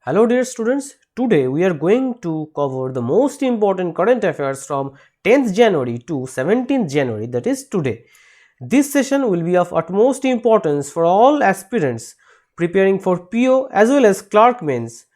Hello dear students, today we are going to cover the most important current affairs from 10th January to 17th January, that is today. This session will be of utmost importance for all aspirants preparing for PO as well as clerk mains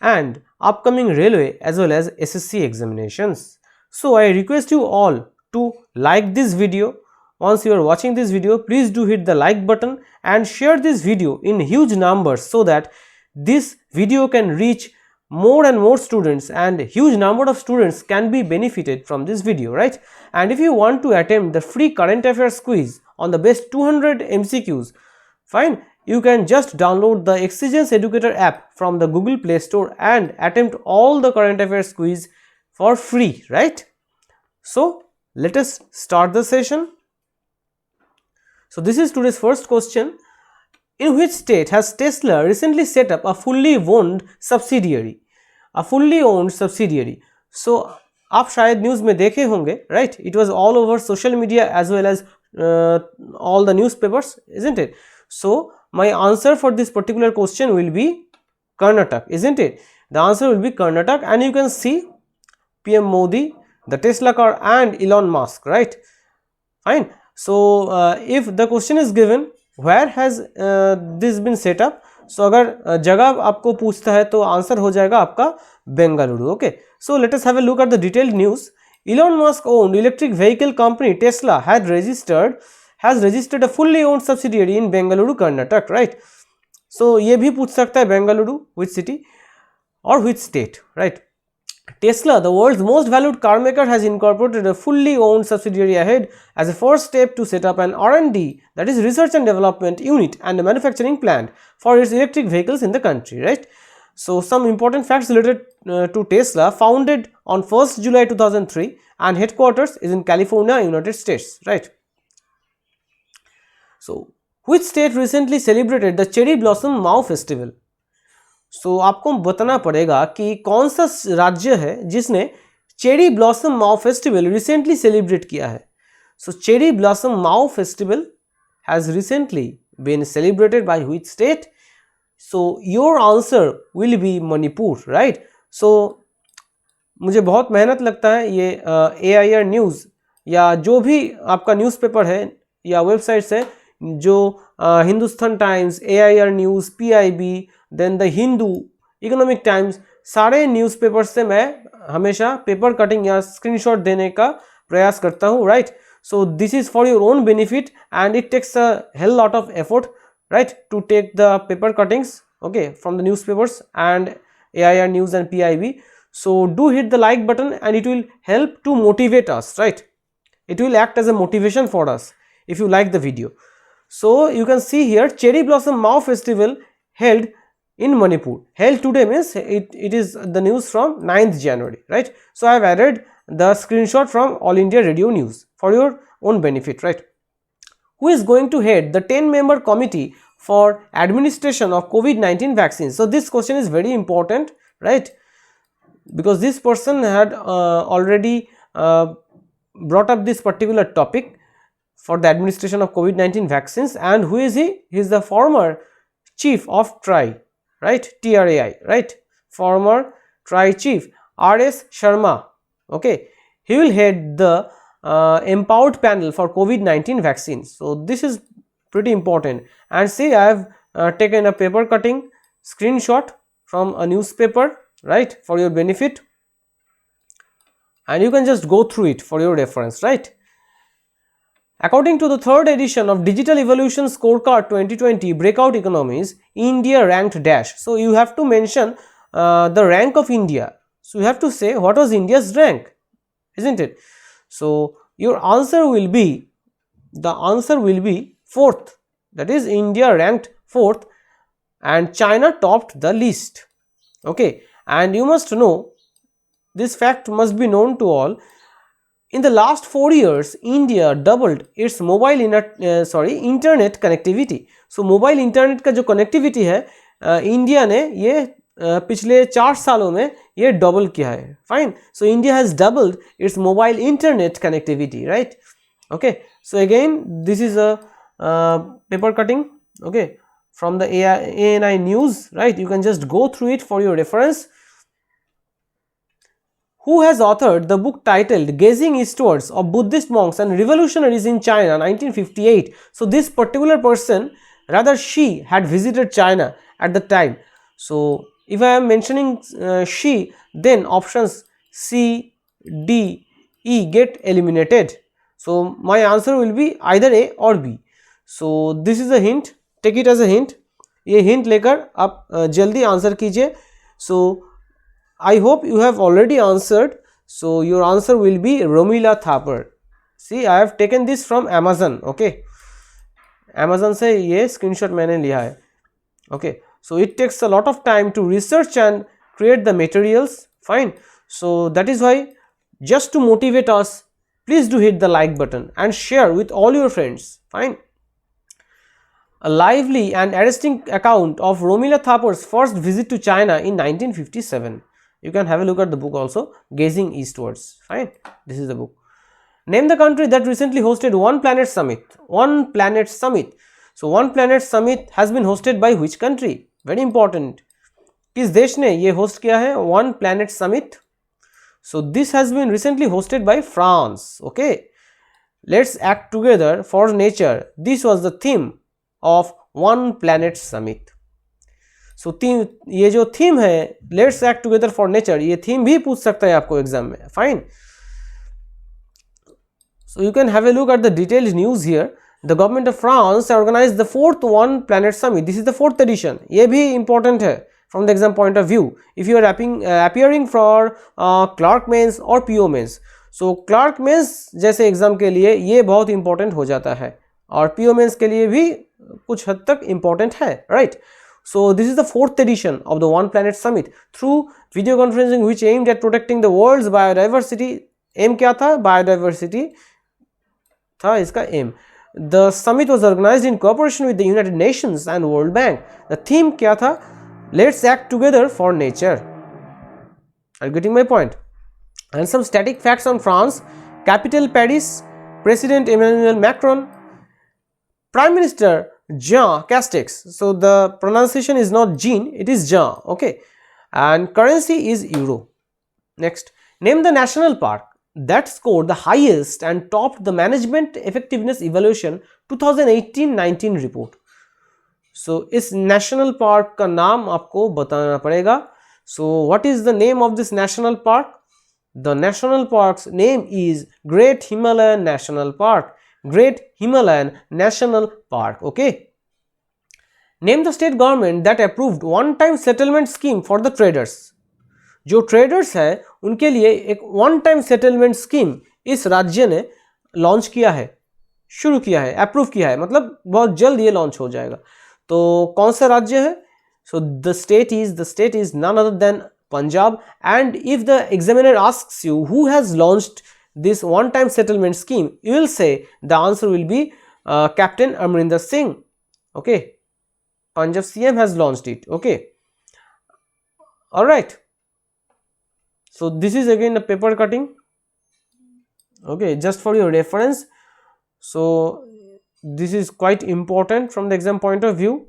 and upcoming railway as well as SSC examinations. So I request you all to like this video. Once you are watching this video, please do hit the like button and share this video in huge numbers so that this video can reach more and more students and huge number of students can be benefited from this video, right? And if you want to attempt the free current affairs quiz on the best 200 MCQs, fine, you can just download the Exigence Educator app from the Google Play Store and attempt all the current affairs quiz for free, right? So let us start the session. So this is today's first question. In which state has Tesla recently set up a fully owned subsidiary? A fully owned subsidiary. So आप शायद news में देखे होंगे, right? It was all over social media as well as all the newspapers, isn't it? So my answer for this particular question will be Karnataka, isn't it? The answer will be Karnataka, and you can see PM Modi, the Tesla car, and Elon Musk, right? Fine. So if the question is given, where has this been set up? So अगर जगह आपको पूछता है तो answer हो जाएगा आपका Bengaluru. Okay, so let us have a look at the detailed news. Elon Musk owned electric vehicle company Tesla has registered a fully owned subsidiary in Bengaluru, Karnataka, right? So ये भी पूछ सकता है Bengaluru, which city or which state, right? Tesla, the world's most valued car maker, has incorporated a fully owned subsidiary ahead as a first step to set up an R&D, that is research and development unit, and a manufacturing plant for its electric vehicles in the country, right? So some important facts related to Tesla. Founded on 1st July 2003 and headquarters is in California, United States, right? So which state recently celebrated the Cherry Blossom Mau Festival? So आपको बताना पड़ेगा कि कौन सा राज्य है जिसने cherry blossom Mao festival recently celebrate किया है. So cherry blossom Mao festival has recently been celebrated by which state? So your answer will be Manipur, right? So मुझे बहुत मेहनत लगता है ये AIR न्यूज़ या जो भी आपका न्यूज़पेपर है या वेबसाइट्स है, जो Hindustan Times, AIR news, PIB, then the Hindu, Economic Times, सारे न्यूज़पेपर्स से मैं हमेशा पेपर कटिंग या स्क्रीनशॉट देने का प्रयास करता हूँ, right? So this is for your own benefit and it takes a hell lot of effort, right, to take the paper cuttings, okay, from the newspapers and AIR news and PIB. So do hit the like button and it will help to motivate us, right? It will act as a motivation for us if you like the video. So you can see here Cherry Blossom Mau Festival held in Manipur. Held today means it is the news from 9th January, right? So I have added the screenshot from All India Radio News for your own benefit, right? Who is going to head the 10-member committee for administration of COVID-19 vaccines? So this question is very important, right? Because this person had already brought up this particular topic for the administration of COVID-19 vaccines. And who is he? He is the former chief of TRAI, right? TRAI, right? Former TRAI chief RS Sharma. Okay, he will head the empowered panel for COVID-19 vaccines. So this is pretty important. And see, I have taken a paper cutting screenshot from a newspaper, right, for your benefit, and you can just go through it for your reference, right? According to the third edition of Digital Evolution Scorecard 2020 Breakout Economies, India ranked dash. So you have to mention the rank of India. So you have to say what was India's rank, isn't it? So your answer will be, the answer will be 4th, that is India ranked 4th and China topped the list. Okay, and you must know, this fact must be known to all. In the last 4 years, India doubled its mobile internet connectivity. So mobile internet का जो connectivity है India ने ये पिछले 4 सालों में ये double किया है. Fine. So India has doubled its mobile internet connectivity, right? Okay. So again, this is a paper cutting, okay, from the ANI news, right? You can just go through it for your reference. Who has authored the book titled Gazing Eastwards of Buddhist Monks and Revolutionaries in China 1958? So this particular person, rather she had visited China at the time. So if I am mentioning she, then options C, D, E get eliminated. So my answer will be either A or B. So this is a hint, take it as a hint. ये hint लेकर आप जल्दी answer कीजिए. So I hope you have already answered. So your answer will be Romila Thapar. See, I have taken this from Amazon. Okay, Amazon से ये screenshot मैंने लिया है. Okay, so it takes a lot of time to research and create the materials. Fine. So that is why, just to motivate us, please do hit the like button and share with all your friends. Fine. A lively and arresting account of Romila Thapar's first visit to China in 1957. You can have a look at the book also, Gazing Eastwards. Fine, this is the book. Name the country that recently hosted One Planet Summit. One Planet Summit. So One Planet Summit has been hosted by which country? Very important. किस देश ने ये host किया है One Planet Summit? So this has been recently hosted by France. Okay. Let's act together for nature. This was the theme of One Planet Summit. So theme, ये जो theme है Let's act together for nature, ये theme भी पूछ सकता है आपको exam में. Fine. So you can have a look at the detailed news here. The government of France organized the 4th One Planet Summit. This is the 4th edition. ये भी important है from the exam point of view. If you are appearing for clerk mains or PO mains. So clerk mains जैसे exam के लिए ये बहुत important हो जाता है और PO mains के लिए भी कुछ हद तक important है, right? So this is the 4th edition of the One Planet Summit through video conferencing which aimed at protecting the world's biodiversity. Aim क्या था? Biodiversity था इसका aim. The summit was organized in cooperation with the United Nations and World Bank. The theme क्या था? Let's act together for nature. Are you getting my point? And some static facts on France. Capital Paris, President Emmanuel Macron, Prime Minister Jean Castex. So the pronunciation is not Jean, it is Jean. Okay, and currency is euro. Next, name the national park that scored the highest and topped the management effectiveness evaluation 2018-19 report. So इस national park का नाम आपको बताना पड़ेगा. So what is the name of this national park? The national park's name is Great Himalayan National Park. Great Himalayan National Park. Okay. Name the state government that approved one-time settlement scheme for the traders. जो traders है उनके लिए एक one-time settlement scheme इस राज्य ने launch किया है, शुरू किया है, अप्रूव किया है, मतलब बहुत जल्द ये लॉन्च हो जाएगा. तो कौन सा राज्य है? So the state is none other than Punjab. And if the examiner asks you who has launched this one-time settlement scheme, you will say the answer will be Captain Amrinder Singh. Okay, Punjab CM has launched it. Okay, all right. So this is again a paper cutting. Okay, just for your reference. So this is quite important from the exam point of view.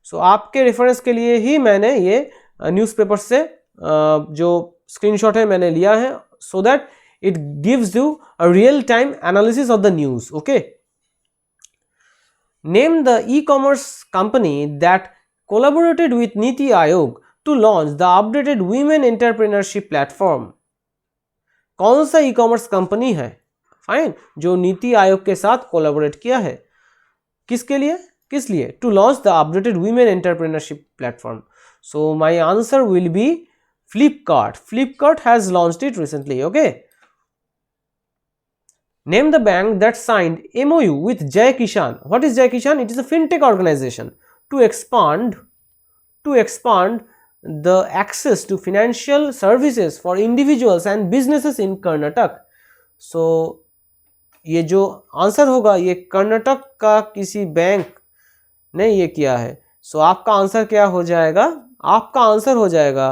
So आपके reference के लिए ही मैंने ये newspaper से जो screenshot है मैंने लिया है, so that it gives you a real time analysis of the news. Okay. Name the e-commerce company that collaborated with Niti Aayog to launch the updated women entrepreneurship platform. कौन सा e-commerce company है? Fine, जो नीति आयोग के साथ collaborate किया है. किसके लिए? किस लिए? To launch the updated women entrepreneurship platform. So my answer will be Flipkart. Flipkart has launched it recently. Okay. Name the bank that signed MOU with Jai Kishan. What is Jai Kishan? It is a fintech organization to expand the access to financial services for individuals and businesses in Karnataka. So ये जो answer होगा ये कर्नाटक का किसी bank ने ये किया है. सो आपका आंसर क्या हो जाएगा? आपका आंसर हो जाएगा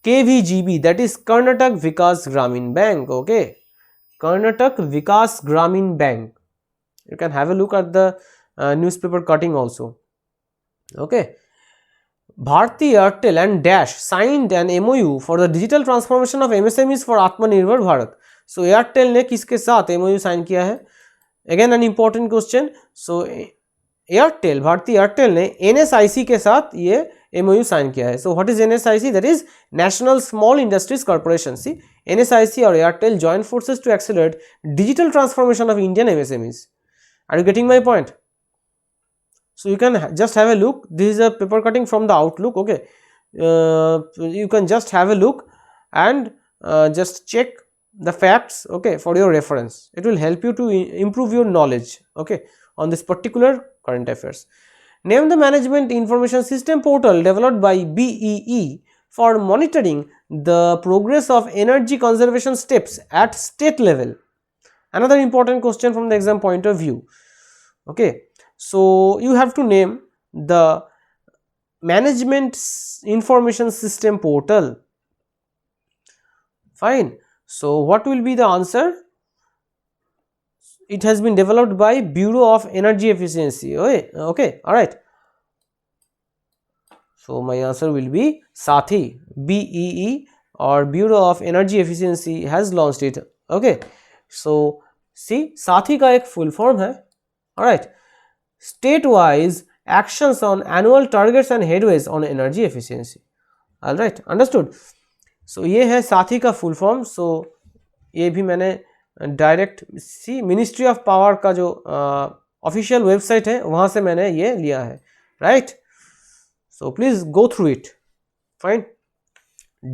KVGB, दैट इज कर्नाटक विकास ग्रामीण बैंक. ओके, कर्नाटक विकास ग्रामीण bank. You can have a look at the newspaper cutting also. Okay. Bharti Airtel and Dash signed an MOU for the digital transformation of MSMEs for Atmanirbhar Bharat. So Airtel ने किसके साथ MOU sign किया है? Again an important question. So Airtel, भारतीय Airtel ने NSIC के साथ ये MOU साइन किया है. So what is NSIC? That is National Small Industries Corporation. See, NSIC और Airtel join forces to accelerate digital transformation of Indian MSMEs. Are you getting my point? So you can just have a look. This is a paper cutting from the Outlook. Okay, you can just have a look and just check the facts, okay, for your reference. It will help you to improve your knowledge, okay, on this particular current affairs. Name the management information system portal developed by BEE for monitoring the progress of energy conservation steps at state level. Another important question from the exam point of view. Okay, so you have to name the management information system portal. Fine. So what will be the answer? It has been developed by Bureau of Energy Efficiency. Okay, all right. So my answer will be Sathi. BEE or Bureau of Energy Efficiency has launched it. Okay. So see, Sathi का एक full form है. All right. State-wise actions on annual targets and headways on energy efficiency. All right, understood. So ये है साथी का full form. So ये भी मैंने डायरेक्ट सी मिनिस्ट्री ऑफ पावर का जो ऑफिशियल वेबसाइट है वहाँ से मैंने ये लिया है, right. So please go through it. Fine.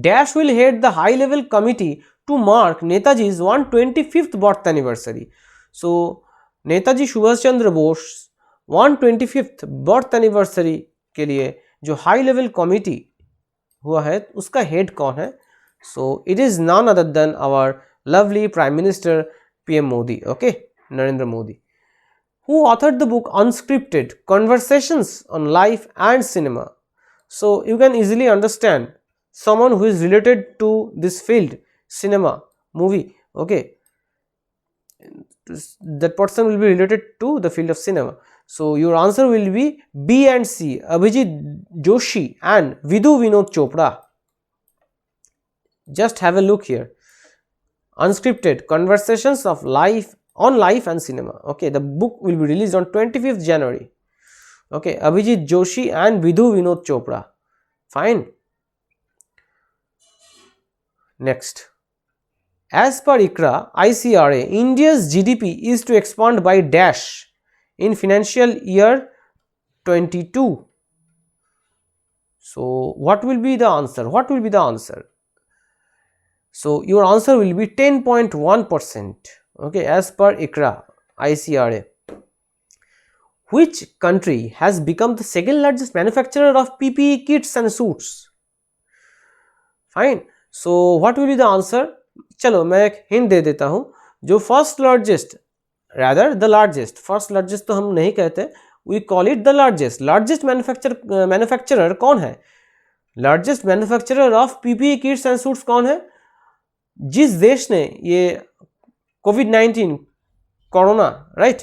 Dash will head the high level committee to mark Netaji's 125th birth anniversary. So Netaji Subhash Chandra Bose 125th birth anniversary के लिए जो हाई लेवल कमिटी हुआ है उसका हेड कौन है? So it is none other than our lovely prime minister PM Modi, okay, Narendra Modi, who authored the book Unscripted Conversations on Life and Cinema. So you can easily understand someone who is related to this field, cinema, movie, okay, that person will be related to the field of cinema. So your answer will be B and C, Abhijit Joshi and Vidhu Vinod Chopra. Just have a look here. Unscripted Conversations of Life on Life and Cinema. Okay, the book will be released on 25th January. Okay, Abhijit Joshi and Vidhu Vinod Chopra. Fine. Next. As per ICRA, India's GDP is to expand by dash in financial year 22. So what will be the answer? What will be the answer? So your answer will be 10.1%. Okay, as per ICRA. Which country has become the second largest manufacturer of PPE kits and suits? Fine. So what will be the answer? चलो मैं एक hint दे देता हूं. जो first largest, rather the largest, first largest तो हम नहीं कहते, we call it the largest. Largest manufacturer कौन है? Largest manufacturer of PPE Kitts and suits कौन है? जिस देश ने ये कोविड-19 corona, right,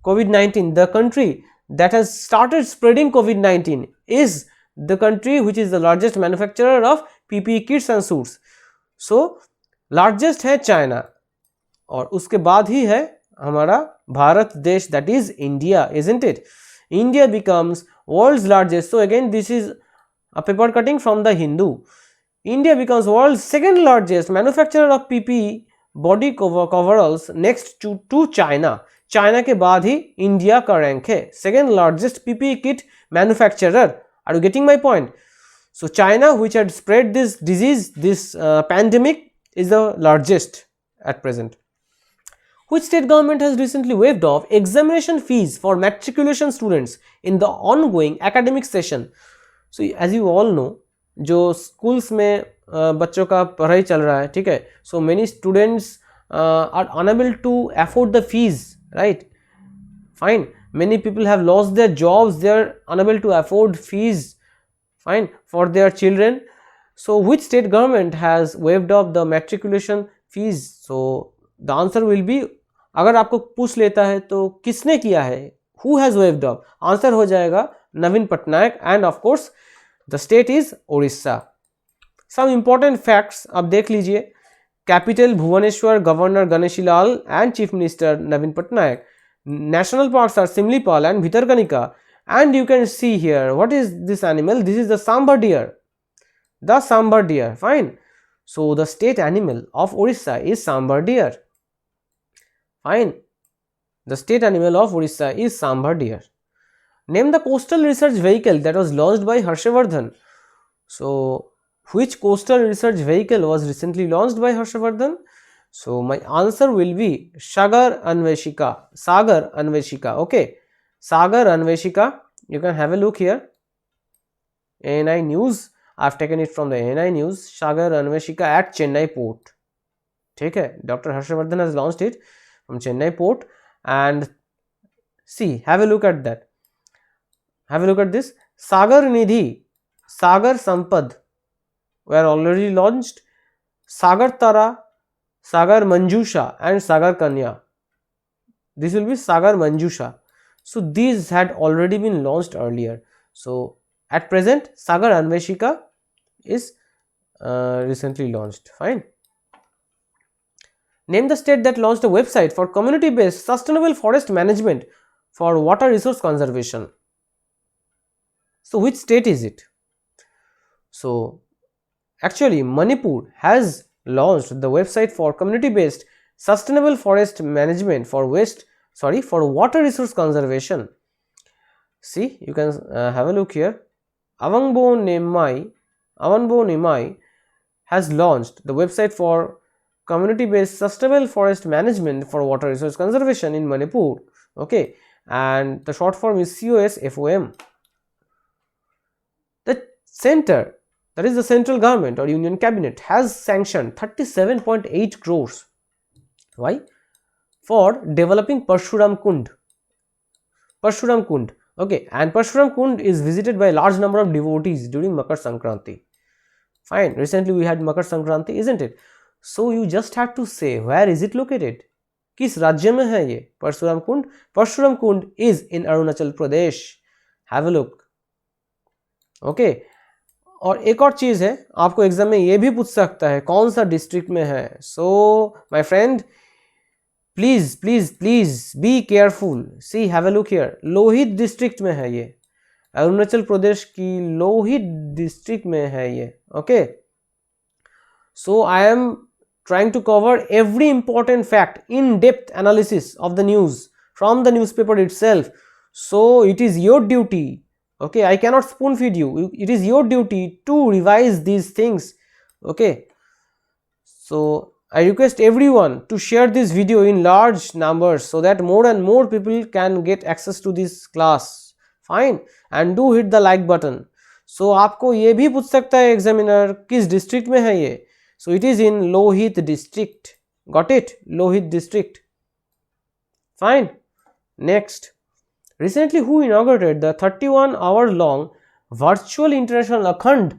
covid, the country that has started spreading covid is the country which is the largest manufacturer of PPE Kitts and suits. So largest है China और उसके बाद ही है हमारा भारत देश, that is India, isn't it? India becomes world's largest. So again this is a paper cutting from the Hindu. India becomes world's second largest manufacturer of PPE body coveralls next to China. China के बाद ही India का rank है second largest PPE kit manufacturer. Are you getting my point? So China, which had spread this disease, this pandemic, is the largest at present. Which state government has recently waived off examination fees for matriculation students in the ongoing academic session? So as you all know, जो schools में बच्चों का पढ़ाई चल रहा है, ठीक है, so many students are unable to afford the fees, right? Fine. Many people have lost their jobs, they are unable to afford fees, fine, for their children. So which state government has waived off the matriculation fees? So the answer will be, अगर आपको पूछ लेता है तो किसने किया है, who has waived off, answer हो जाएगा Navin Patnaik, and of course the state is Orissa. Some important facts आप देख लीजिए. Capital Bhubaneswar, Governor Ganeshi Lal and Chief Minister Navin Patnaik. National parks are Simlipal and Bhitarkanika. And you can see here, what is this animal? This is the sambar deer. The sambar deer, fine. So the state animal of Orissa is sambar deer. Fine. The state animal of Orissa is sambar deer. Name the coastal research vehicle that was launched by Harshvardhan. So which coastal research vehicle was recently launched by Harshvardhan? So my answer will be Sagar Anveshika. Sagar Anveshika. Okay. Sagar Anveshika. You can have a look here. ANI News. I have taken it from the ANI News. Sagar Anveshika at Chennai port. Okay. Dr. Harshvardhan has launched it from Chennai port. And see, have a look at that. Have a look at this. Sagar Nidhi, Sagar Sampad were already launched. Sagar Tara, Sagar Manjusha and Sagar Kanya. This will be Sagar Manjusha. So these had already been launched earlier. So at present Sagar Anveshika is recently launched. Fine. Name the state that launched a website for community-based sustainable forest management for water resource conservation. So which state is it? So actually Manipur has launched the website for community-based sustainable forest management for water resource conservation. See, you can have a look here. Avangbo Nimai has launched the website for community-based sustainable forest management for water resource conservation in Manipur. Okay, and the short form is COSFOM. The center, that is the central government or union cabinet, has sanctioned 37.8 crores. Why? For developing Parshuram Kund. Parshuram Kund. Okay, and Parshuram Kund is visited by a large number of devotees during Makar Sankranti. Fine. Recently we had Makar Sankranti, isn't it? So you just have to say where is it located? किस राज्य में है ये परशुराम कुंड? परशुराम कुंड is in Arunachal Pradesh. Have a look. Okay. और एक और चीज है, आपको एग्जाम में ये भी पूछ सकता है कौन सा डिस्ट्रिक्ट में है. So my friend, please be careful. See, have a look here. Lohit district में है ये, अरुणाचल प्रदेश की लोहित डिस्ट्रिक्ट में है ये. Okay. So I am trying to cover every important fact, in-depth analysis of the news from the newspaper itself. So it is your duty. Okay, I cannot spoon feed you. It is your duty to revise these things. Okay, so I request everyone to share this video in large numbers so that more and more people can get access to this class. Fine, and do hit the like button. So आपको ये भी पूछ सकता है examiner किस district में है ये. So it is in Lohit district. Got it? Lohit district. Fine. Next. Recently, who inaugurated the 31-hour-long virtual international Akhand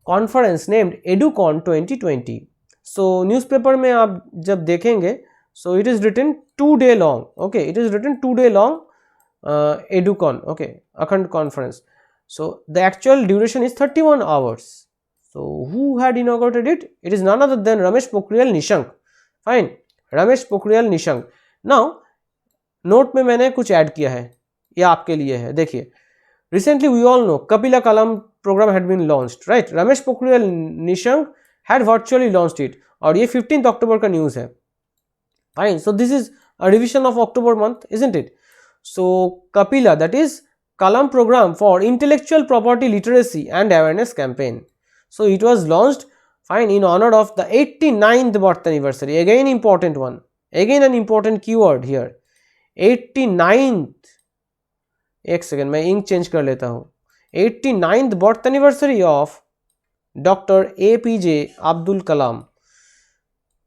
conference named EduCon 2020? So newspaper में आप जब देखेंगे, so it is written 2 day long. Okay, it is written 2 day long EduCon. Okay, Akhand conference. So the actual duration is 31 hours. So who had inaugurated it? It is none other than Ramesh Pokhriyal Nishank. Fine, Ramesh Pokhriyal Nishank. Now note में मैंने कुछ add किया है, ये आपके लिए है. देखिए, recently we all know Kapila Kalam program had been launched, right? Ramesh Pokhriyal Nishank had virtually launched it और ये 15th October का न्यूज़ है. Fine, so this is a revision of October month, isn't it? So Kapila, that is Kalam program for intellectual property literacy and awareness campaign. So it was launched, fine, in honor of the 89th birth anniversary. Again important one, again an important keyword here, 89th. एक second, मैं ink change कर लेता हूँ. 89th birth anniversary of Dr. APJ Abdul Kalam.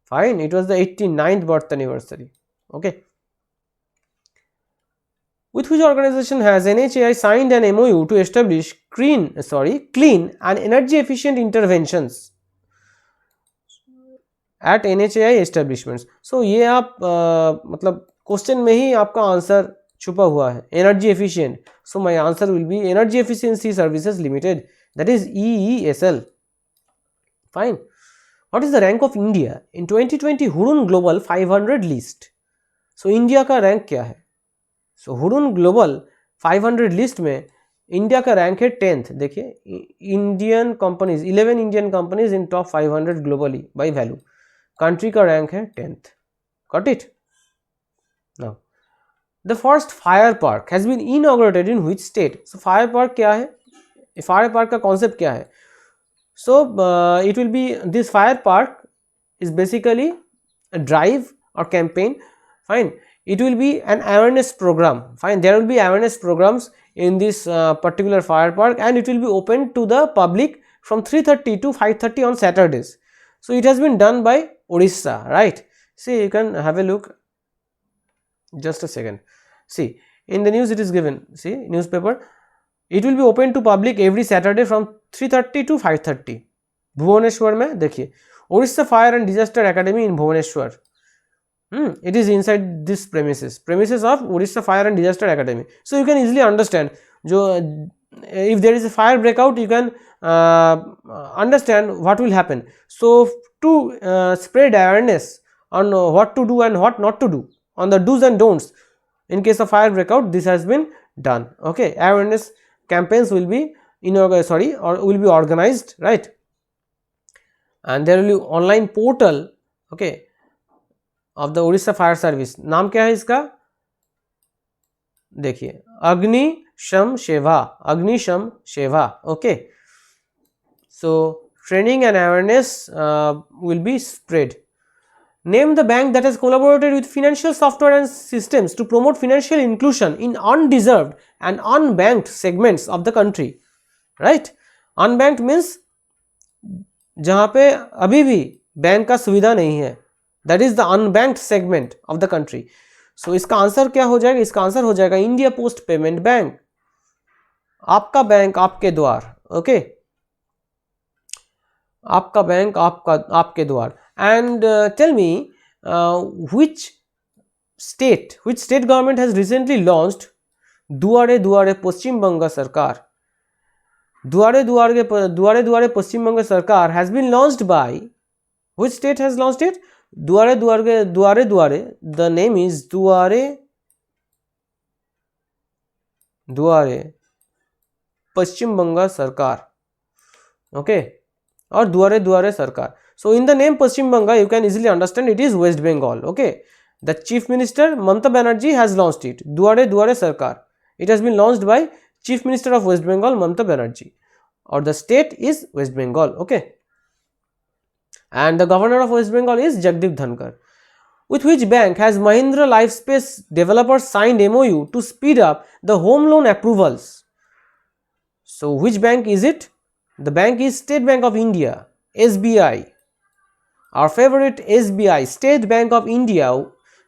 Fine, it was the 89th birth anniversary. Okay. With which organization has NHAI signed an MOU to establish clean and energy efficient interventions at NHAI establishments? So ये आप मतलब question में ही आपका answer छुपा हुआ है, energy efficient, so my answer will B energy efficiency services limited, that is EESL. Fine. What is the rank of India in 2020 Hurun global 500 list? So India का rank क्या है? सो हुरुन ग्लोबल 500 लिस्ट में India का rank है 10th. देखिए, Indian companies, 11 Indian companies in top 500 globally by value. Country का rank है 10th. Got it? Now the first fire park has been inaugurated in which state? So fire park क्या है? Fire park का concept क्या है? So it will be, this fire park is basically a drive or campaign. Fine, it will be an awareness program. Fine, there will be awareness programs in this particular fire park, and it will be open to the public from 3:30 to 5:30 on Saturdays. So it has been done by Odisha, right? See, you can have a look. Just a second. See, in the news it is given. See, newspaper. It will be open to public every Saturday from 3:30 to 5:30. Bhubaneswar में देखिए, Odisha Fire and Disaster Academy in Bhubaneswar. It is inside this premises of Odisha Fire and Disaster Academy. So you can easily understand, if there is a fire breakout, you can understand what will happen. So to spread awareness on what to do and what not to do, on the do's and don'ts in case of fire breakout, this has been done. Okay, awareness campaigns will be will be organized, right? And there will be online portal, okay, of the Odisha Fire Service. नाम क्या है इसका? देखिए, अग्निशम सेवा. Okay, so training and awareness will be spread. Name the bank that has collaborated with financial software and systems to promote financial inclusion in undeserved and unbanked segments of the country. Right? Unbanked means जहाँ पे अभी भी bank का सुविधा नहीं है, that is the unbanked segment of the country. So इसका answer क्या हो जाएगा? इसका आंसर हो जाएगा इंडिया पोस्ट पेमेंट बैंक. आपका बैंक आपके द्वार. ओके, आपका बैंक आपके द्वार. And tell me, which state government has recently launched Duare Duare Paschim Banga सरकार? दुआरे दुआरे पश्चिम बंग सरकार has been launched by which state has launched it? दुआरे दुआरे, the name is दुआरे पश्चिम बंग सरकार. Okay, or दुआरे दुआरे सरकार. So in the name Paschim Banga, you can easily understand it is West Bengal. Okay, the Chief Minister Mamata Banerjee has launched it, दुआरे दुआरे सरकार. It has been launched by Chief Minister of West Bengal Mamata Banerjee, or the state is West Bengal. Okay, and the governor of West Bengal is Jagdeep Dhankar. With which bank has Mahindra Lifespace developers signed MOU to speed up the home loan approvals? So which bank is it? The bank is State Bank of India, SBI, our favorite SBI, State Bank of India.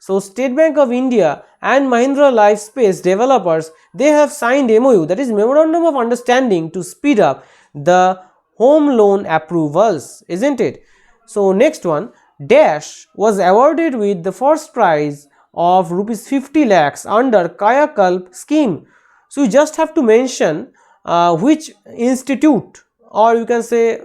So State Bank of India and Mahindra Lifespace developers, they have signed MOU, that is Memorandum of Understanding, to speed up the home loan approvals, isn't it? So next one, Dash was awarded with the first prize of rupees 50 lakhs under Kaya Kalp scheme. So you just have to mention which institute, or you can say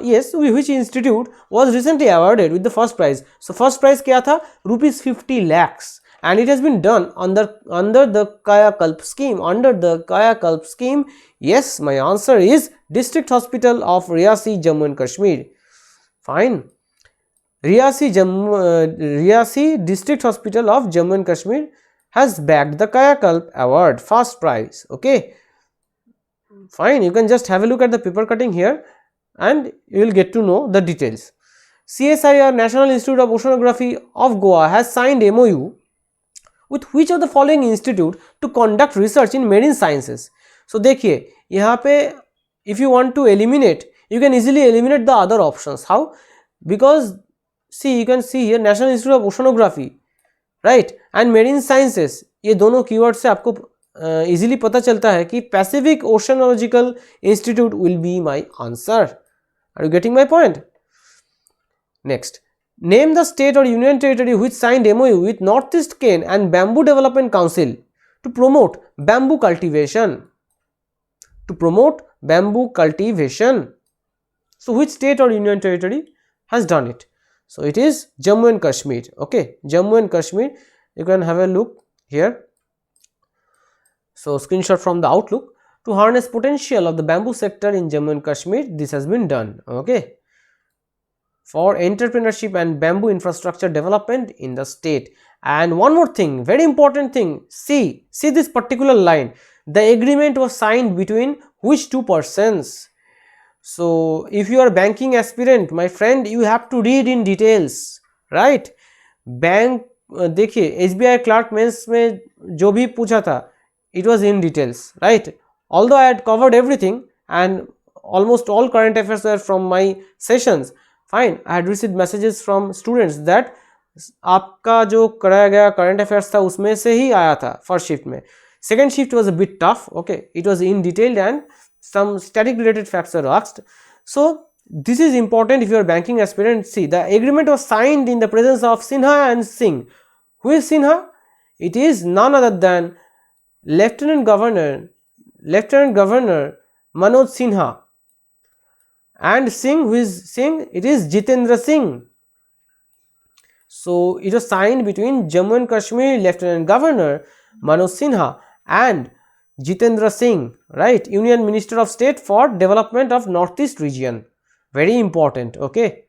yes, which institute was recently awarded with the first prize. So first prize क्या था? rupees 50 lakhs, and it has been done under the Kaya Kalp scheme. Under the Kaya Kalp scheme, yes, my answer is District Hospital of Riyasi, Jammu and Kashmir. Fine, Riyasi District Hospital of Jammu and Kashmir has bagged the Kaya Kalp award, first prize. Okay, fine, you can just have a look at the paper cutting here and you will get to know the details. CSIR, National Institute of Oceanography of Goa, has signed MOU with which of the following institute to conduct research in marine sciences? So देखिए, यहाँ पे if you want to eliminate, you can easily eliminate the other options. How? Because see, you can see here National Institute of Oceanography, right, and marine sciences, ये दोनों keyword से आपको easily पता चलता है कि Pacific oceanological institute will be my answer. Are you getting my point? Next, name the state और union territory which signed MOU with North East Cane and Bamboo Development Council to promote bamboo cultivation. To promote bamboo cultivation. So which state or union territory has done it? So it is Jammu and Kashmir. Okay, Jammu and Kashmir. You can have a look here. So screenshot from the Outlook. To harness potential of the bamboo sector in Jammu and Kashmir, this has been done. Okay, for entrepreneurship and bamboo infrastructure development in the state. And one more thing, very important thing, see this particular line. The agreement was signed between which two persons? So if you are banking aspirant, my friend, you have to read in details, right? Bank देखिए SBI clerk mains में जो भी पूछा था, it was in details, right? Although I had covered everything and almost all current affairs were from my sessions, fine, I had received messages from students that आपका जो कराया गया current affairs था उसमें से ही आया था first shift में. Second shift was a bit tough, okay, it was in detailed and some static related facts are asked. So this is important if you are banking aspirant. See, the agreement was signed in the presence of Sinha and Singh. Who is Sinha? It is none other than Lieutenant Governor Manoj Sinha, and Singh, who is Singh? It is Jitendra Singh. So it was signed between Jammu and Kashmir Lieutenant Governor Manoj Sinha and Jitendra Singh, right? Union Minister of State for Development of Northeast Region. Very important, okay.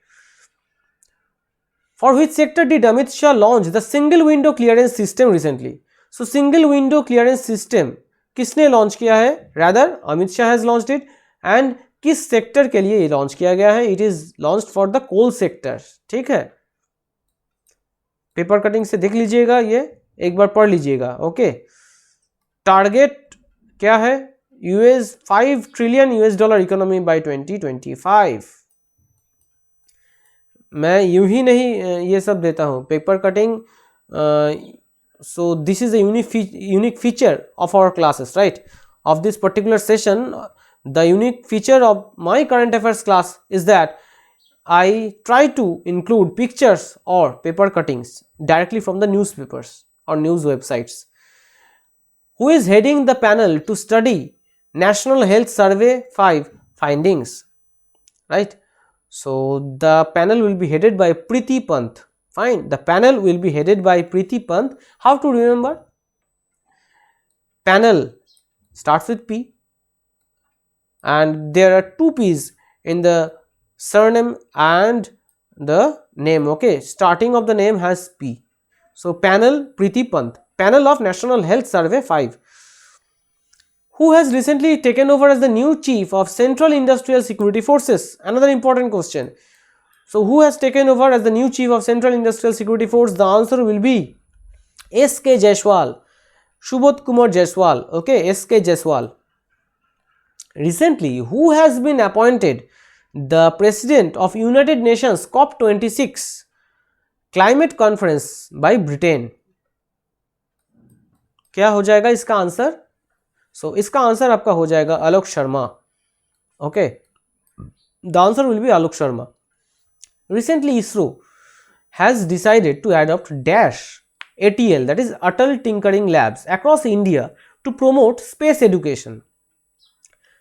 For which sector did Amit Shah launch the single window clearance system recently? So single window clearance system किसने launch किया है? Rather Amit Shah has launched it. And किस sector के लिए ये launch किया गया है? It is launched for the coal sector. ठीक है, पेपर कटिंग से देख लीजिएगा, ये एक बार पढ़ लीजिएगा. ओके, टारगेट क्या है? US 5 trillion US dollar economy bye 2025. मैं यूं ही नहीं ये सब देता हूं, paper cutting. So this is a unique feature of our classes, right? Of this particular session, the unique feature of my current affairs class is that I try to include pictures or paper cuttings directly from the newspapers or news websites. Who is heading the panel to study National Health Survey 5 findings, right? So the panel will be headed by Preeti Pant. Fine, the panel will be headed by Preeti Pant. How to remember? Panel starts with P and there are two P's in the surname and the name. Okay, starting of the name has P. So panel Preeti Pant, panel of National Health Survey 5. Who has recently taken over as the new chief of Central Industrial Security Forces? Another important question. So who has taken over as the new chief of Central Industrial Security Force? The answer will be S.K. Jaiswal, Subodh Kumar Jaiswal. Okay, S.K. Jaiswal. Recently, who has been appointed the president of United Nations COP26 climate conference by Britain? क्या हो जाएगा इसका answer? So इसका answer आपका हो जाएगा Alok Sharma. Okay, the answer will be Alok Sharma. Recently, ISRO has decided to adopt DASH ATL, that is Atal Tinkering Labs, across India to promote space education.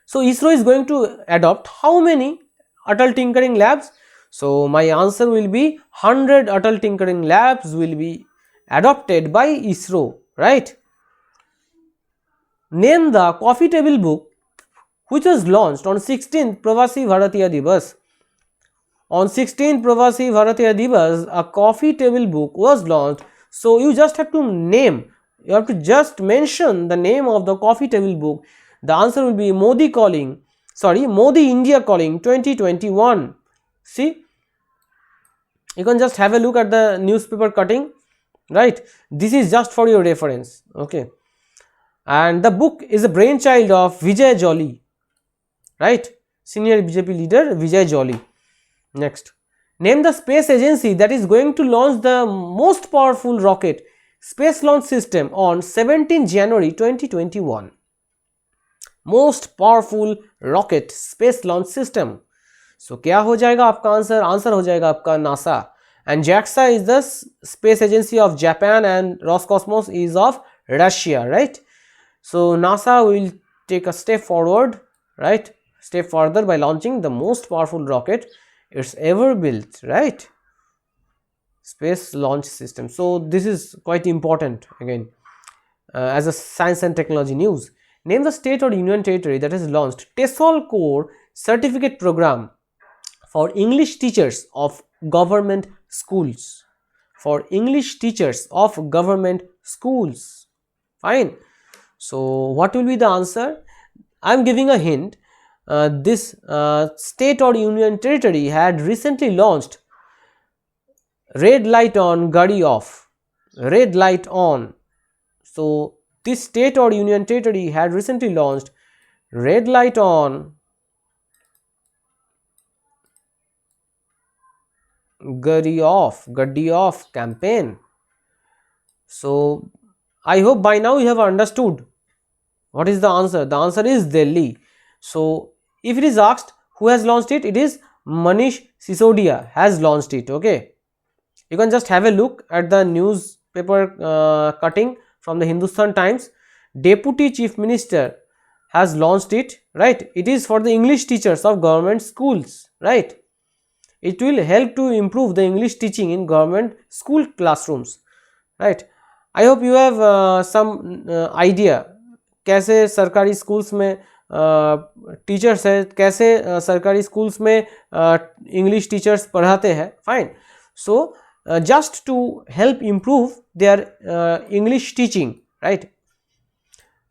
So ISRO is going to adopt how many Atal Tinkering Labs? So my answer will be 100 Atal Tinkering Labs will be adopted by ISRO, right? Name the coffee table book which was launched on 16th Pravasi Bharatiya Divas. On 16th Pravasi Bharatiya Divas, a coffee table book was launched. So you just have to name, you have to just mention the name of the coffee table book. The answer will be Modi India Calling 2021. See, you can just have a look at the newspaper cutting, right? This is just for your reference. Okay, and the book is a brainchild of Vijay Jolly, right? Senior BJP leader Vijay Jolly. Next, name the space agency that is going to launch the most powerful rocket space launch system on 17 January 2021. Most powerful rocket space launch system. So क्या हो जाएगा आपका answer? Answer हो जाएगा आपका NASA. And JAXA is the space agency of Japan and Roscosmos is of Russia, right? So NASA will take a step forward, right? Step further by launching the most powerful rocket it's ever built, right? Space launch system. So this is quite important again as a science and technology news. Name the state or union territory that has launched TESOL core certificate program for English teachers of government schools. For English teachers of government schools. Fine. So what will be the answer? I am giving a hint. This state or union territory had recently launched red light on, gadi off, red light on. So this state or union territory had recently launched red light on, gadi off campaign. So I hope by now you have understood what is the answer. The answer is Delhi. So if it is asked who has launched it, it is Manish Sisodia has launched it. Okay, you can just have a look at the newspaper cutting from the Hindustan Times. Deputy Chief Minister has launched it, right? It is for the English teachers of government schools, right? It will help to improve the English teaching in government school classrooms, right? I hope you have some idea कैसे सरकारी schools में teachers है, कैसे सरकारी schools में English teachers पढ़ाते हैं. Fine. So just to help improve their English teaching, right?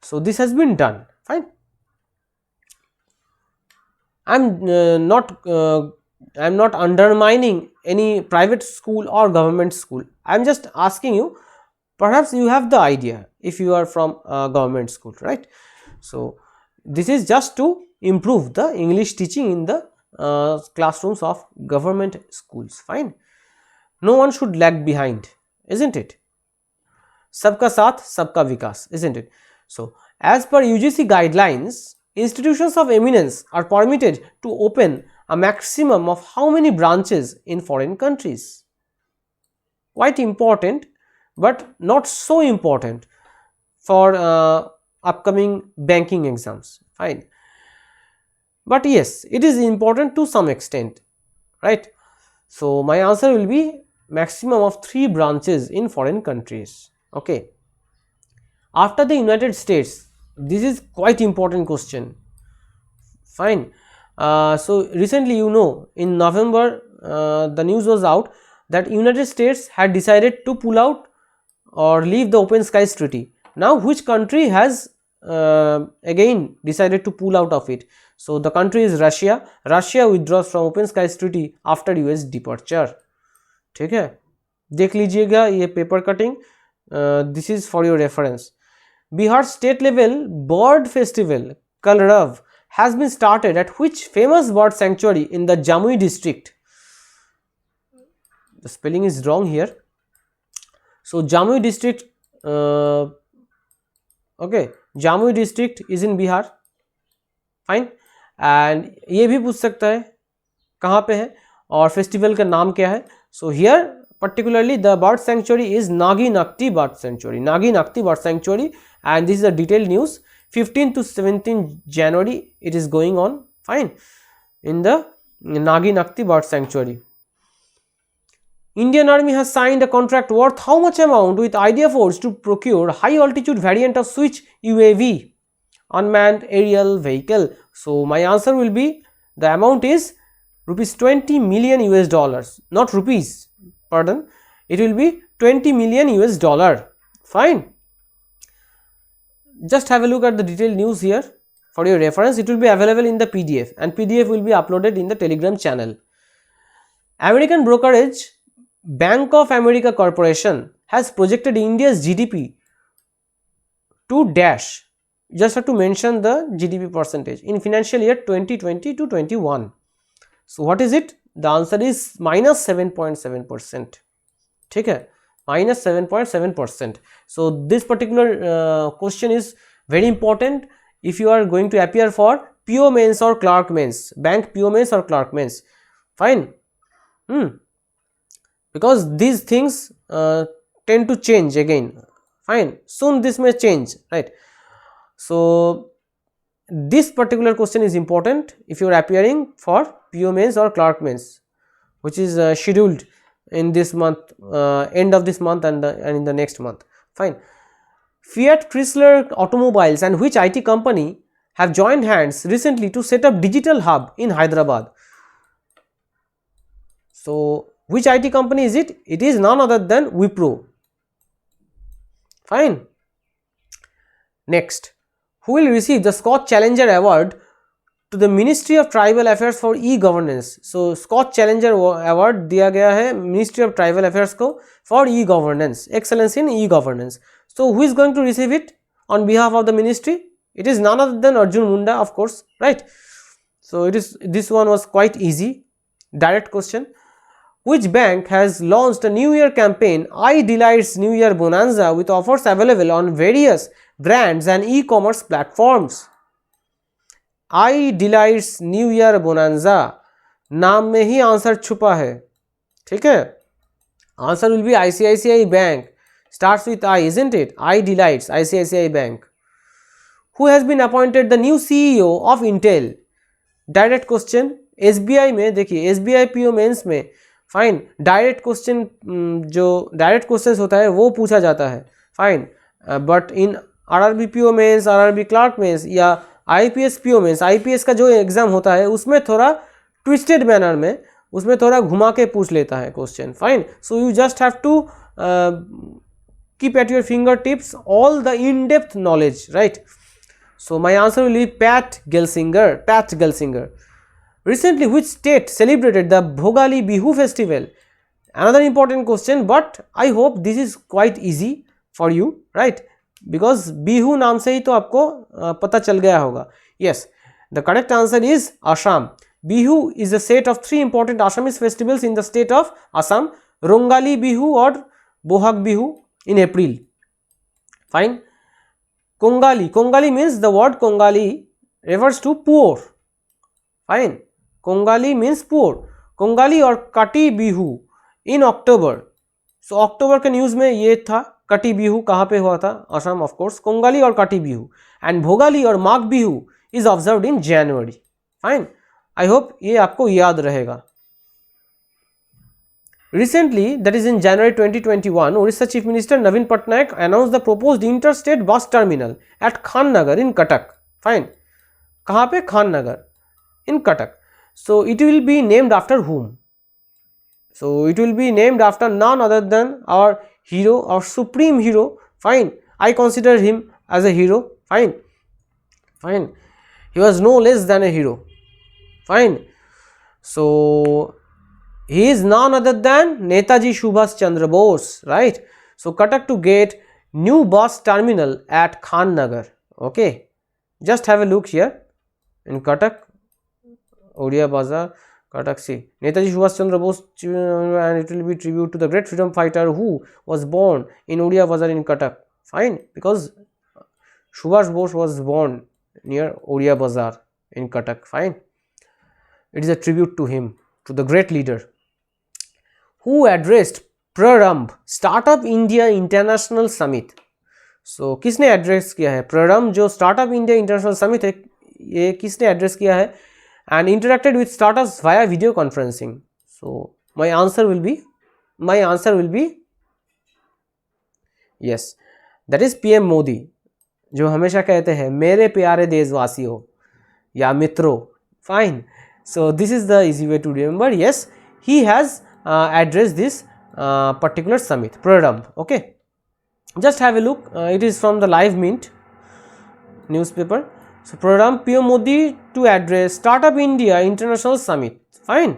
So this has been done. Fine. I'm not undermining any private school or government school. I'm just asking you, perhaps you have the idea if you are from a government school, right? So this is just to improve the English teaching in the classrooms of government schools. Fine. No one should lag behind, isn't it? Sabka saath, sabka vikas, isn't it? So as per UGC guidelines, institutions of eminence are permitted to open a maximum of how many branches in foreign countries? Quite important, but not so important for upcoming banking exams. Fine. But yes, it is important to some extent, right? So my answer will be maximum of 3 branches in foreign countries. Okay. After the United States, this is quite important question. Fine. So recently, you know, in November, the news was out that United States had decided to pull out or leave the Open Skies Treaty. Now which country has again decided to pull out of it? So the country is Russia. Russia withdraws from Open Skies Treaty after US departure. ठीक है, देख लीजिएगा ये paper cutting. This is for your reference. Bihar state level bird festival कलरव has been started at which famous bird sanctuary in the Jamui district? The spelling is wrong here. So Jamui district, okay, Jamui district is in Bihar. Fine. And ये भी पूछ सकता है कहाँ पे है और फेस्टिवल का नाम क्या है. So here particularly the bird sanctuary is Nagi Nakti Bird Sanctuary. Nagi Nakti Bird Sanctuary, and this is a detailed news. 15 to 17 January it is going on. Fine. In the Nagi Nakti Bird Sanctuary. Indian Army has signed a contract worth how much amount with Idea Force to procure high altitude variant of Switch UAV, unmanned aerial vehicle. So my answer will be, the amount is rupees 20 million US dollars, not rupees, pardon, it will be 20 million US dollar. Fine. Just have a look at the detailed news here for your reference. It will be available in the PDF, and PDF will be uploaded in the Telegram channel. American brokerage Bank of America Corporation has projected India's GDP to dash, just have to mention the GDP percentage, in financial year 2020 to 21. So what is it? The answer is minus 7.7%. ठीक है, minus 7.7%. So this particular question is very important if you are going to appear for PO mains or clerk mains, bank PO mains or clerk mains. Fine. Because these things tend to change again. fine. Soon this may change, right? So this particular question is important if you are appearing for PO mains or clerk mains, which is scheduled in this month, end of this month and in the next month, fine. Fiat Chrysler Automobiles and which IT company have joined hands recently to set up digital hub in Hyderabad? So which IT company is it? It is none other than Wipro, fine. Next, who will receive the Scotch Challenger Award to the Ministry of Tribal Affairs for e-governance? So Scotch Challenger Award दिया गया है Ministry of Tribal Affairs को for e-governance, excellence in e-governance. So who is going to receive it on behalf of the ministry? It is none other than Arjun Munda, of course, right? So it is, this one was quite easy, direct question. Which bank has launched a New Year campaign, I Delights New Year Bonanza, with offers available on various brands and e-commerce platforms? I Delights New Year Bonanza, नाम में ही answer छुपा है, ठीक है. Answer will be ICICI Bank, starts with I, isn't it? I Delights, ICICI Bank. Who has been appointed the new CEO of Intel? Direct question. SBI में देखिए, SBI PO mains में fine direct question, जो direct question होता है वो पूछा जाता है, fine. But in RRB PO mains, RRB clerk mains या IPS PO मेंस, IPS का जो एग्जाम होता है उसमें थोड़ा ट्विस्टेड मैनर में, उसमें थोड़ा घुमा के पूछ लेता है question, fine. So you just have to keep at your fingertips all the in-depth knowledge, right? So my answer will be Pat Gelsinger. Recently, which state celebrated the Bhogali Bihu festival? Another important question, but I hope this is quite easy for you, right? Because Bihu नाम से ही तो आपको पता चल गया होगा. Yes, the correct answer is Assam. Bihu is a set of 3 important Assamese festivals in the state of Assam: Rongali Bihu or Bohag Bihu in April, fine. Kongali means, the word Kongali refers to poor, fine. Kongali means poor. Kongali or Kati Bihu in October. So October के news में ये था. Kati Bihu कहाँ पे हुआ था? Assam, of course. Kongali or Kati Bihu, and Bhogali or Magh Bihu is observed in January, fine. I hope ये आपको याद रहेगा. Recently, that is in January 2021, Orissa Chief Minister Naveen Patnaik announced the proposed interstate bus terminal at Khan Nagar in Cuttack, fine. कहाँ पे? Khan Nagar in Cuttack. So it will be named after whom? So it will be named after none other than our hero, our supreme hero, fine. I consider him as a hero, fine. He was no less than a hero, fine. So he is none other than Netaji Subhash Chandra Bose, right? So Cuttack to get new bus terminal at Khan Nagar, okay. Just have a look here in Cuttack, Odia Bazaar, Cuttack. See, Netaji Subhash Chandra Bose, and it will be tribute to the great freedom fighter who was born in Odia Bazaar in Cuttack, fine. Because Subhash Bose was born near Odia Bazaar in Cuttack, fine. It is a tribute to him, to the great leader. Who addressed Prarambh Startup India International Summit? So किसने address किया है? Prarambh जो Startup India International Summit है, ये किसने address किया है? And interacted with startups via video conferencing. So my answer will be yes, that is PM Modi, जो हमेशा कहते हैं मेरे प्यारे देशवासियों या मित्रों, fine. So this is the easy way to remember. Yes, he has addressed this particular summit, Prarambh, okay. Just have a look. It is from the Live Mint newspaper. So Prarambh PM Modi to address Startup India International Summit, fine.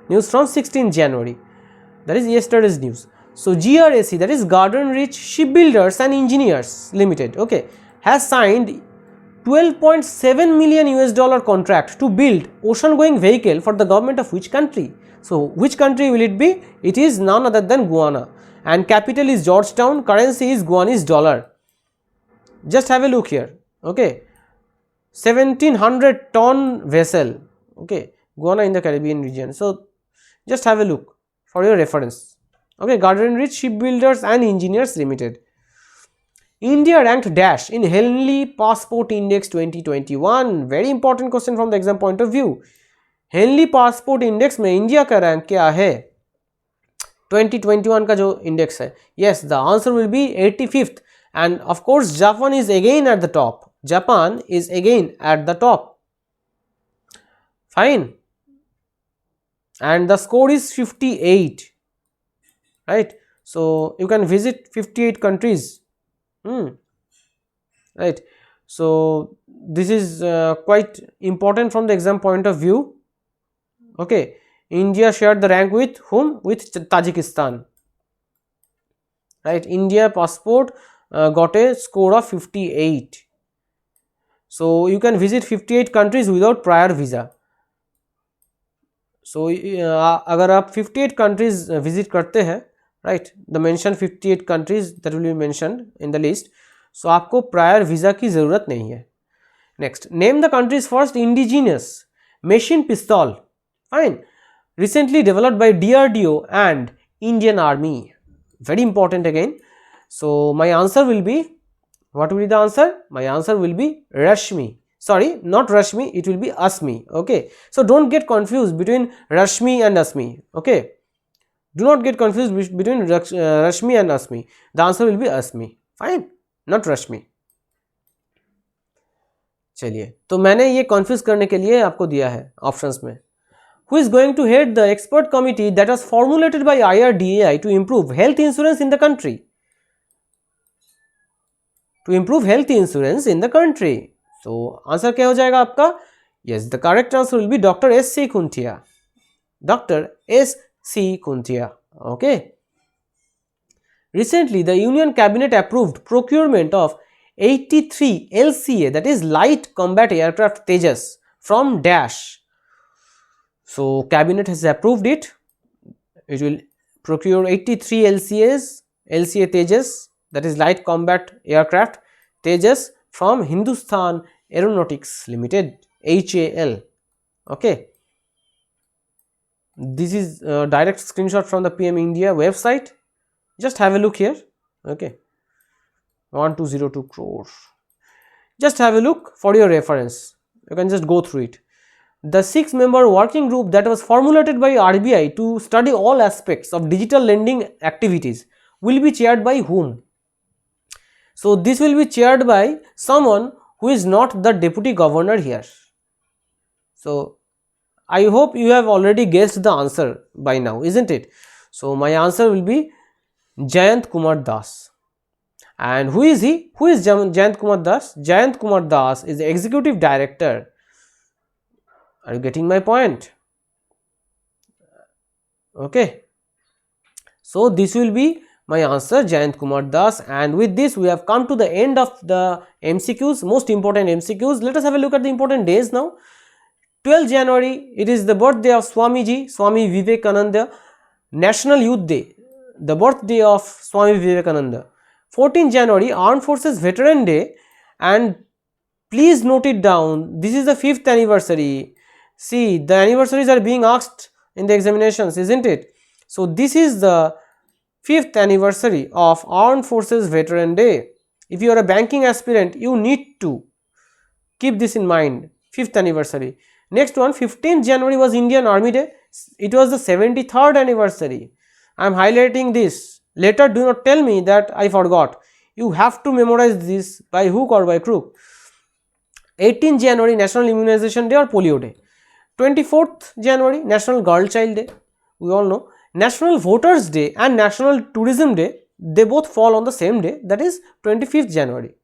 News from 16th January. That is yesterday's news. So GRAC, that is Garden Rich Shipbuilders and Engineers Limited, okay, has signed $12.7 million contract to build ocean-going vehicle for the government of which country? So which country will it be? It is none other than Guyana, and capital is Georgetown, currency is Guyanese dollar. Just have a look here, okay. 1700 ton vessel, okay, Guyana in the Caribbean region. So just have a look for your reference, okay. Garden Rich Shipbuilders and Engineers Limited. India ranked dash in Henley Passport Index 2021. Very important question from the exam point of view. Henley Passport Index में India का rank क्या है 2021 का जो index है? Yes, the answer will be 85th, and of course Japan is again at the top. Japan is again at the top. Fine, and the score is 58, right? So you can visit 58 countries. Right, so this is quite important from the exam point of view. Okay, India shared the rank with whom? With Tajikistan, right? India passport got a score of 58. So you can visit 58 countries without prior visa. So अगर आप 58 countries visit करते हैं, right, the mentioned 58 countries that will be mentioned in the list, so आपको prior visa की ज़रूरत नहीं है. Next, name the country's first indigenous machine pistol. Fine, recently developed by DRDO and Indian Army. Very important again. So my answer will be, what will be the answer? My answer will be Rashmi. Sorry, not Rashmi, it will be Asmi. Okay, so don't get confused between Rashmi and Asmi. Okay, do not get confused between Rashmi and Asmi. The answer will be Asmi. Fine, not Rashmi. चलिए, तो मैंने ये confuse करने के लिए आपको दिया है options में. Who is going to head the expert committee that was formulated by IRDAI to improve health insurance in the country? To improve health insurance in the country. So answer क्या हो जाएगा आपका? Yes, the correct answer will be Dr. S.C. Kuntia. Dr. S.C. Kuntia. Okay. Recently, the Union Cabinet approved procurement of 83 LCA, that is Light Combat Aircraft Tejas, from Dash. So Cabinet has approved it. It will procure 83 LCA Tejas, that is Light Combat Aircraft Tejas, from Hindustan Aeronautics Limited, HAL. Okay, this is a direct screenshot from the PM India website. Just have a look here. Okay, 1202 crores. Just have a look for your reference. You can just go through it. The 6-member working group that was formulated by RBI to study all aspects of digital lending activities will be chaired by whom? So this will be chaired by someone who is not the deputy governor here. So I hope you have already guessed the answer by now, isn't it? So my answer will be Jayant Kumar Das. And who is he? Who is Jayant Kumar Das? Jayant Kumar Das is the executive director. Are you getting my point? Okay. So this will be my answer, Jayant Kumar Das. And with this we have come to the end of the MCQs, most important MCQs. Let us have a look at the important days now. 12 January, it is the birthday of Swamiji, Swami Vivekananda. National Youth Day, the birthday of Swami Vivekananda. 14 January, Armed Forces Veteran Day. And please note it down, this is the 5th anniversary. See, the anniversaries are being asked in the examinations, isn't it? So this is the 5th anniversary of Armed Forces Veteran Day. If you are a banking aspirant, you need to keep this in mind, 5th anniversary. Next one, 15th January was Indian Army Day. It was the 73rd anniversary. I am highlighting this. Later do not tell me that I forgot. You have to memorize this by hook or by crook. 18th January, National Immunization Day or Polio Day. 24th January, National Girl Child Day. We all know. National Voters Day and National Tourism Day, they both fall on the same day, that is 25th January.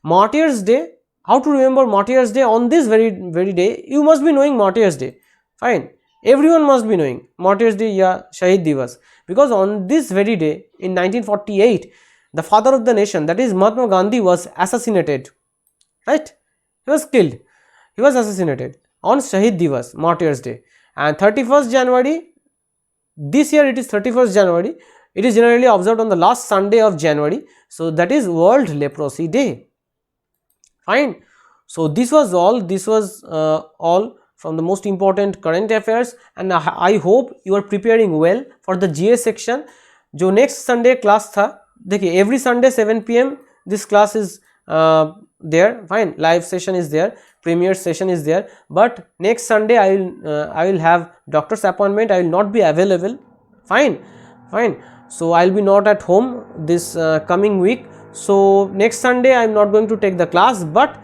Martyrs Day, how to remember Martyrs Day on this very day? You must be knowing Martyrs Day. Fine, everyone must be knowing Martyrs Day ya Shahid Divas, because on this very day in 1948, the father of the nation, that is Mahatma Gandhi, was assassinated. Right? He was killed. He was assassinated on Shahid Divas, Martyrs Day. And 31st January, this year it is 31st January. It is generally observed on the last Sunday of January. So that is World Leprosy Day. Fine. So this was all. This was all from the most important current affairs. And I hope you are preparing well for the GA section. जो next Sunday class था, देखिए every Sunday 7 PM this class is there, fine, live session is there, premiere session is there, but next Sunday I will have doctor's appointment, I will not be available, fine. So I will be not at home this coming week, so next Sunday I am not going to take the class, but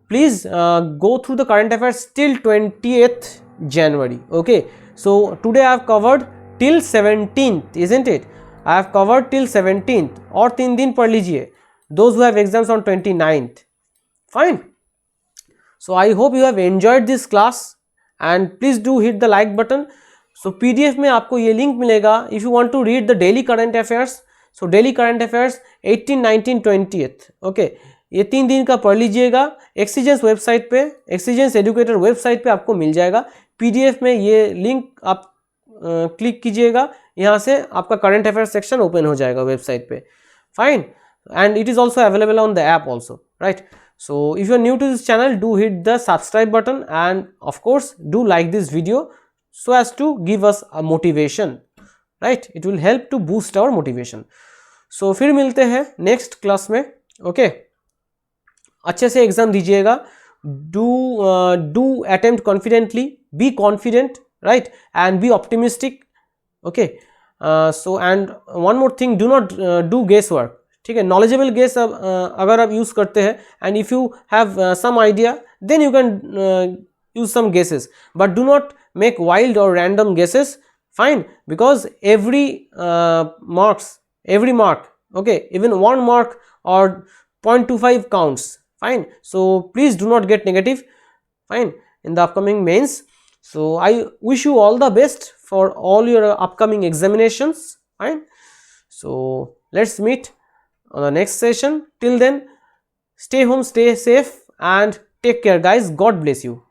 please go through the current affairs till 20th January. Okay, so today I have covered till 17th, isn't it? I have covered till 17th, और 3 दिन पढ़ लीजिए, those who have exams on 29th, fine. So I hope you have enjoyed this class and please do hit the like button. So PDF में आपको ये link मिलेगा, if you want to read the daily current affairs, so daily current affairs 18, 19, 20th, okay, ये 3 दिन का पढ़ लीजिएगा, एक्सीजेंस website पे, एक्सीजेंस एजुकेटर वेबसाइट पे आपको मिल जाएगा, PDF में ये लिंक आप क्लिक कीजिएगा, यहाँ से आपका करंट अफेयर सेक्शन ओपन हो जाएगा वेबसाइट पे, fine. And it is also available on the app also, right. So if you are new to this channel, do hit the subscribe button and of course do like this video so as to give us a motivation, right? It will help to boost our motivation. So फिर मिलते हैं next class में, okay? अच्छे से exam दीजिएगा, do attempt confidently, be confident, right? And be optimistic, okay? So and one more thing, do not do guesswork. ठीक है, knowledgeable guess अगर आप यूज़ करते हैं and if you have some idea then you can use some guesses, but do not make wild or random guesses, fine, because every mark, okay, even 1 mark or 0.25 counts, fine. So please do not get negative, fine, in the upcoming mains. So I wish you all the best for all your upcoming examinations, fine. So let's meet on the next session. Till then, stay home, stay safe and take care guys. God bless you.